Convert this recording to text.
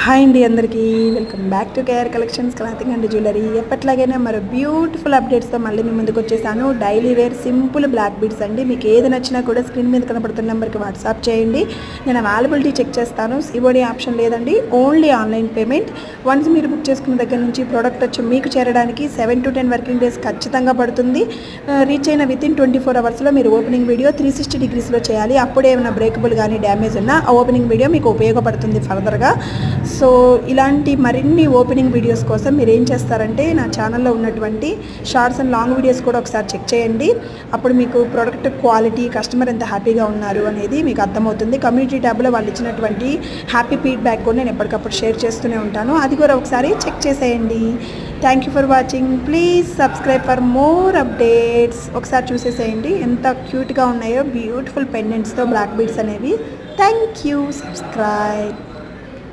Hi అండి అందరికీ welcome back to KR collections clothing and jewellery. ఎప్పట్లాగైనా మరో బ్యూటిఫుల్ అప్డేట్స్తో మళ్ళీ మీ ముందుకు వచ్చేసాను. Daily wear simple black beads అండి. మీకు ఏది నచ్చినా కూడా స్క్రీన్ మీద కనపడుతున్న నెంబర్కి వాట్సాప్ చేయండి. నేను అవైలబిలిటీ చెక్ చేస్తాను. సిఓడి ఆప్షన్ లేదండి, ఓన్లీ ఆన్లైన్ పేమెంట్. వన్స్ మీరు బుక్ చేసుకున్న దగ్గర నుంచి ప్రోడక్ట్ వచ్చి మీకు చేరడానికి 7 to 10 వర్కింగ్ డేస్ ఖచ్చితంగా పడుతుంది. రీచ్ అయిన వితిన్ 24 అవర్స్లో మీరు ఓపెనింగ్ వీడియో 360 డిగ్రీస్లో చేయాలి. అప్పుడే ఏమైనా బ్రేకబుల్ కానీ డ్యామేజ్ ఉన్నా ఆ ఓపెనింగ్ వీడియో మీకు ఉపయోగపడుతుంది ఫర్దర్గా. సో ఇలాంటి మరిన్ని ఓపెనింగ్ వీడియోస్ కోసం మీరు ఏం చేస్తారంటే నా ఛానల్లో ఉన్నటువంటి షార్ట్స్ అండ్ లాంగ్ వీడియోస్ కూడా ఒకసారి చెక్ చేయండి. అప్పుడు మీకు ప్రోడక్ట్ క్వాలిటీ, కస్టమర్ ఎంత హ్యాపీగా ఉన్నారు అనేది మీకు అర్థమవుతుంది. కమ్యూనిటీ ట్యాబ్లో వాళ్ళు ఇచ్చినటువంటి హ్యాపీ ఫీడ్బ్యాక్ కూడా నేను ఎప్పటికప్పుడు షేర్ చేస్తూనే ఉంటాను. అది కూడా ఒకసారి చెక్ చేసేయండి. Thank you for watching. Please subscribe for more updates. ఒకసారి చూసేసేయండి ఎంత క్యూట్గా ఉన్నాయో బ్యూటిఫుల్ పెండెంట్స్తో బ్లాక్ బీడ్స్ అనేవి. Thank you. సబ్స్క్రైబ్.